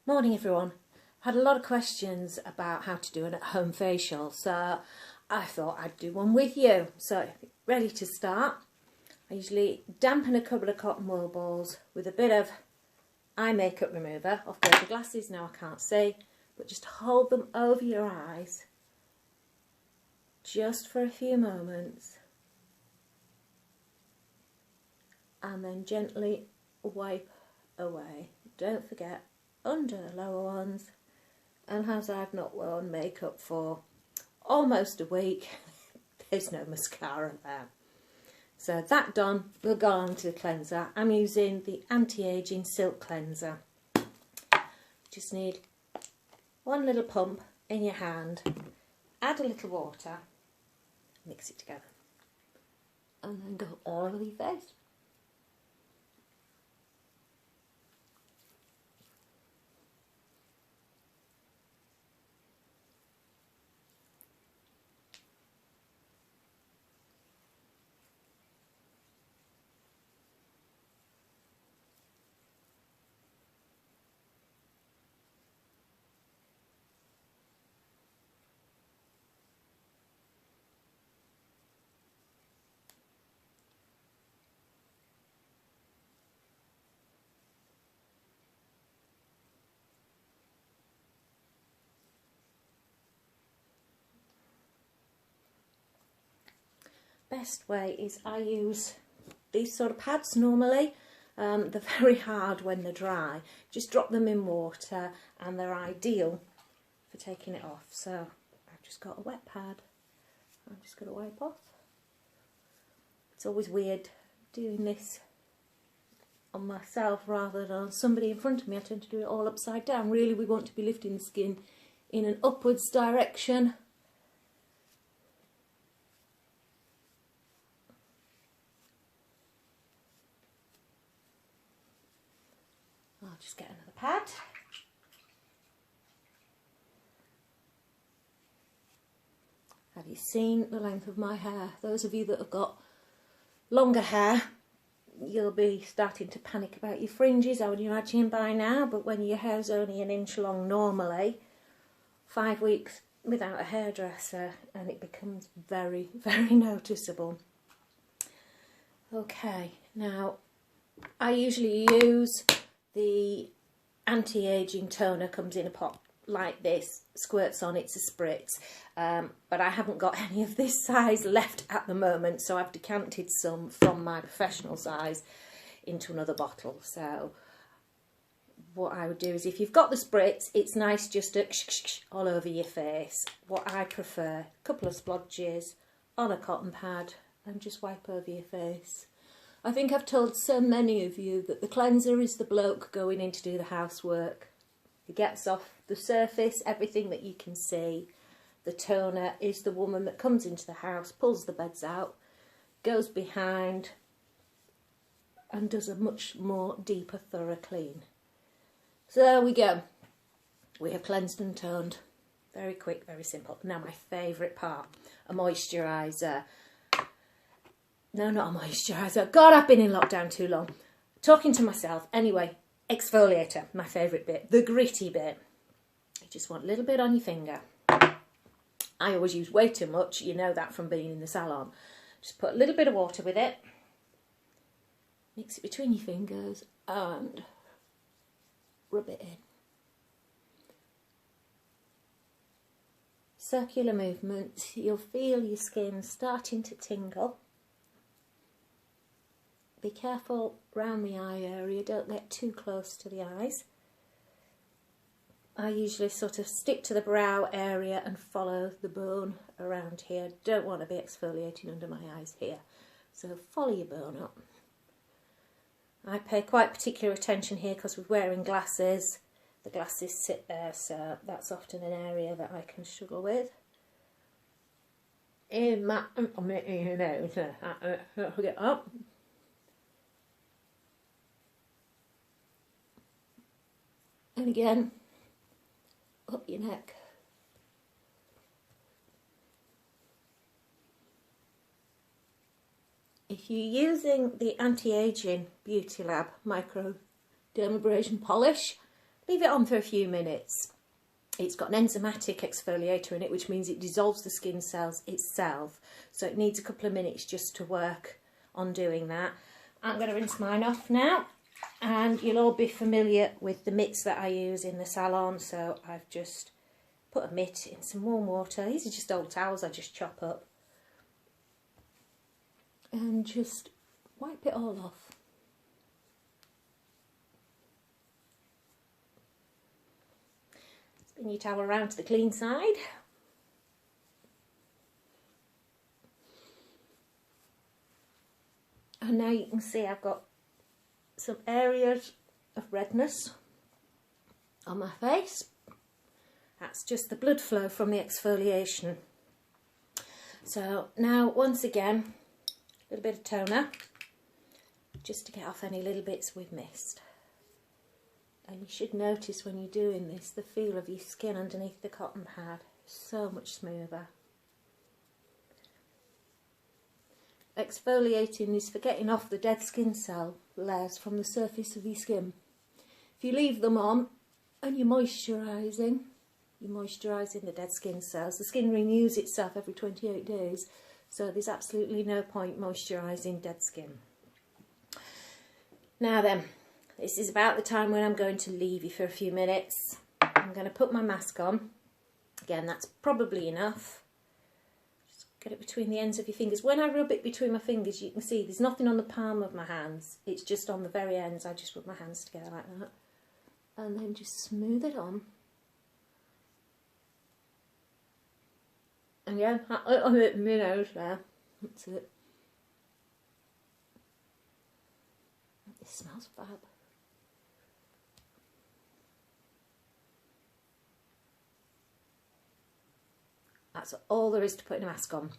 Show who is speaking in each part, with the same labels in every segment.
Speaker 1: Morning everyone. Had a lot of questions about how to do an at-home facial, so I thought I'd do one with you. So ready to start. I usually dampen a couple of cotton wool balls with a bit of eye makeup remover. I've got the glasses now, I can't see, but just hold them over your eyes just for a few moments and then gently wipe away. Don't forget, under the lower ones. And as I've not worn makeup for almost a week, there's no mascara there. So that done, we'll go on to the cleanser. I'm using the anti-aging silk cleanser. Just need one little pump in your hand, add a little water, mix it together, and then go all over your face. Best way is I use these sort of pads normally. They're very hard when they're dry. Just drop them in water and they're ideal for taking it off. So I've just got a wet pad. I'm just going to wipe off. It's always weird doing this on myself rather than on somebody in front of me. I tend to do it all upside down. Really, we want to be lifting the skin in an upwards direction. I'll just get another pad. Have you seen the length of my hair? Those of you that have got longer hair, you'll be starting to panic about your fringes, I would imagine by now, but when your hair's only an inch long normally, 5 weeks without a hairdresser and it becomes very, very noticeable. Okay, now I usually use the anti-aging toner, comes in a pot like this, squirts on, it's a spritz, but I haven't got any of this size left at the moment, so I've decanted some from my professional size into another bottle. So what I would do is, if you've got the spritz, it's nice just to all over your face. What I prefer, a couple of splodges on a cotton pad and just wipe over your face. I think I've told so many of you that the cleanser is the bloke going in to do the housework. He gets off the surface, everything that you can see. The toner is the woman that comes into the house, pulls the beds out, goes behind and does a much more deeper, thorough clean. So there we go. We have cleansed and toned. Very quick, very simple. Now my favourite part, a moisturiser. No, not a moisturiser. God, I've been in lockdown too long. Talking to myself. Anyway, exfoliator, my favourite bit. The gritty bit. You just want a little bit on your finger. I always use way too much. You know that from being in the salon. Just put a little bit of water with it. Mix it between your fingers and rub it in. Circular movements. You'll feel your skin starting to tingle. Be careful around the eye area, don't get too close to the eyes. I usually sort of stick to the brow area and follow the bone around here. Don't want to be exfoliating under my eyes here. So follow your bone up. I pay quite particular attention here because we're wearing glasses. The glasses sit there, so that's often an area that I can struggle with. In my nose, don't forget up. And again, up your neck. If you're using the anti-aging BeautyLab micro dermabrasion polish, leave it on for a few minutes. It's got an enzymatic exfoliator in it, which means it dissolves the skin cells itself. So it needs a couple of minutes just to work on doing that. I'm going to rinse mine off now. And you'll all be familiar with the mitts that I use in the salon. So I've just put a mitt in some warm water. These are just old towels I just chop up. And just wipe it all off. Spin your towel around to the clean side. And now you can see I've got some areas of redness on my face. That's just the blood flow from the exfoliation. So now once again, a little bit of toner just to get off any little bits we've missed. And you should notice when you're doing this, the feel of your skin underneath the cotton pad is so much smoother. Exfoliating is for getting off the dead skin cell layers from the surface of your skin. If you leave them on and you're moisturising the dead skin cells. The skin renews itself every 28 days, so there's absolutely no point moisturising dead skin. Now then, this is about the time when I'm going to leave you for a few minutes. I'm going to put my mask on. Again, that's probably enough. Just get it between the ends of your fingers. When I rub it between my fingers, you can see there's nothing on the palm of my hands. It's just on the very ends. I just rub my hands together like that. And then just smooth it on. And yeah, a little bit in my nose there. That's it. It smells fab. That's all there is to putting a mask on.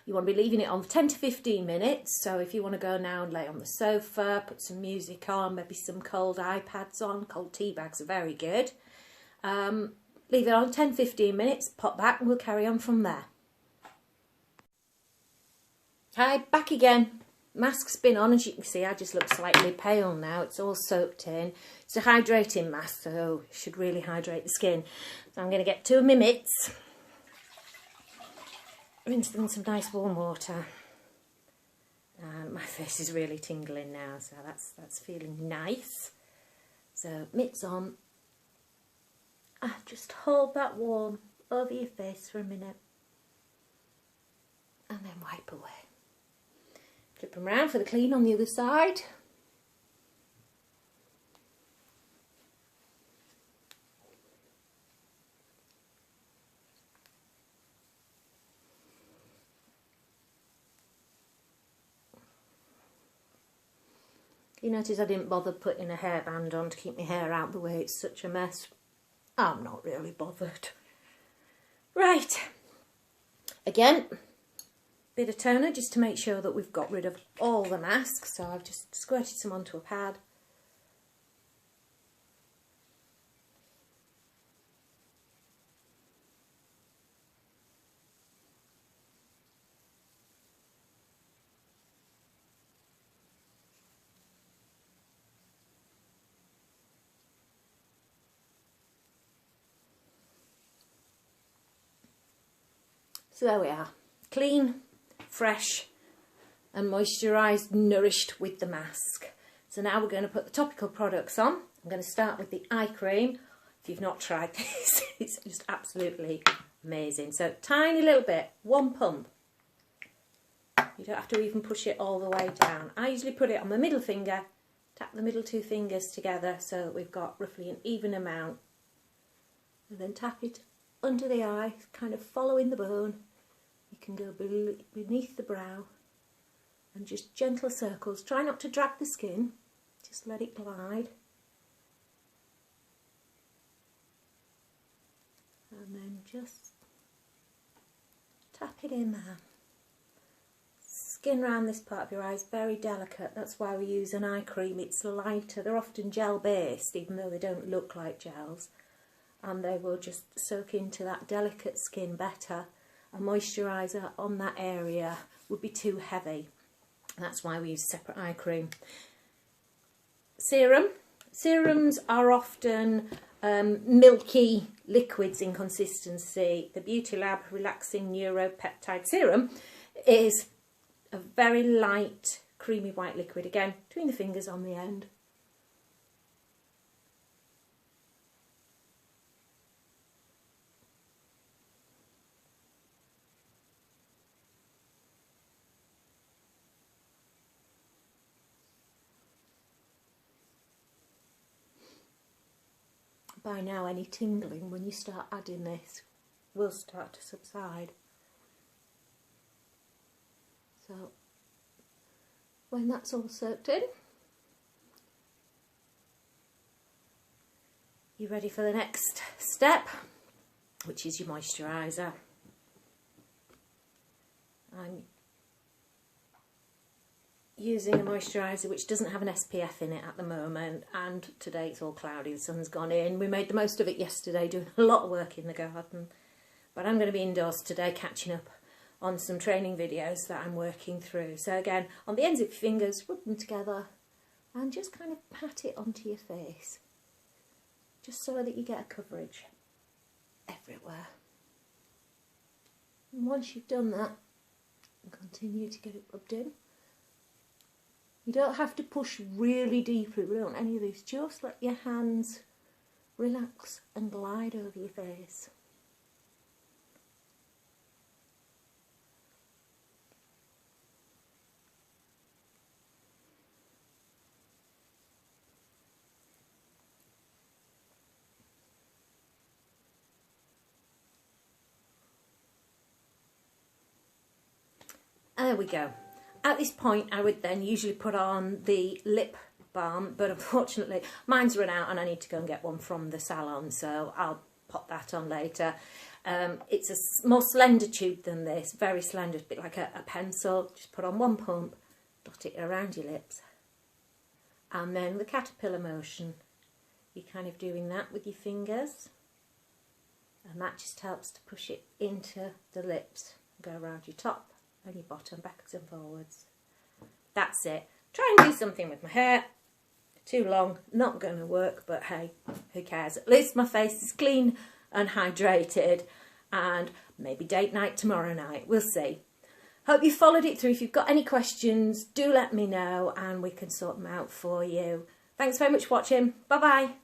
Speaker 1: You want to be leaving it on for 10 to 15 minutes. So if you want to go now and lay on the sofa, put some music on, maybe some cold iPads on, cold tea bags are very good. Leave it on 10-15 minutes, pop back and we'll carry on from there. Hi, back again. Mask's been on, as you can see I just look slightly pale now. It's all soaked in. It's a hydrating mask, so it should really hydrate the skin. So I'm going to get 2 of my mitts. Rinse them in some nice warm water. And my face is really tingling now, so that's feeling nice. So mitts on. Just hold that warm over your face for a minute and then wipe away. Flip them around for the clean on the other side. You notice I didn't bother putting a hairband on to keep my hair out the way, it's such a mess. I'm not really bothered. Right, again, bit of toner just to make sure that we've got rid of all the masks. So I've just squirted some onto a pad. So there we are, clean, fresh and moisturised, nourished with the mask. So now we're going to put the topical products on. I'm going to start with the eye cream. If you've not tried this, it's just absolutely amazing. So tiny little bit, 1 pump. You don't have to even push it all the way down. I usually put it on my middle finger, tap the middle 2 fingers together so that we've got roughly an even amount. And then tap it under the eye, kind of following the bone. You can go beneath the brow and just gentle circles. Try not to drag the skin, just let it glide. And then just tap it in there. Skin around this part of your eye is very delicate, that's why we use an eye cream. It's lighter, they're often gel based even though they don't look like gels, and they will just soak into that delicate skin better. A moisturiser on that area would be too heavy. That's why we use separate eye cream. Serum, Serums are often milky liquids in consistency. The BeautyLab Relaxing Neuropeptide Serum is a very light, creamy white liquid, again, between the fingers on the end. By now, any tingling when you start adding this will start to subside. So when that's all soaked in, you're ready for the next step, which is your moisturiser. I'm using a moisturiser which doesn't have an SPF in it at the moment, and today it's all cloudy, the sun's gone in. We made the most of it yesterday doing a lot of work in the garden, but I'm going to be indoors today catching up on some training videos that I'm working through. So again, on the ends of your fingers, rub them together and just kind of pat it onto your face, just so that you get a coverage everywhere. And once you've done that, continue to get it rubbed in. You don't have to push really deeply, we don't want any of this, just let your hands relax and glide over your face. There we go. At this point, I would then usually put on the lip balm, but unfortunately mine's run out and I need to go and get one from the salon, so I'll pop that on later. It's a more slender tube than this, very slender, a bit like a pencil. Just put on one pump, dot it around your lips, and then the caterpillar motion, you're kind of doing that with your fingers, and that just helps to push it into the lips, go around your top and your bottom, backwards and forwards. That's it. Try and do something with my hair. Too long, not going to work, but hey, who cares? At least my face is clean and hydrated, and maybe date night tomorrow night. We'll see. Hope you followed it through. If you've got any questions, do let me know and we can sort them out for you. Thanks very much for watching. Bye bye.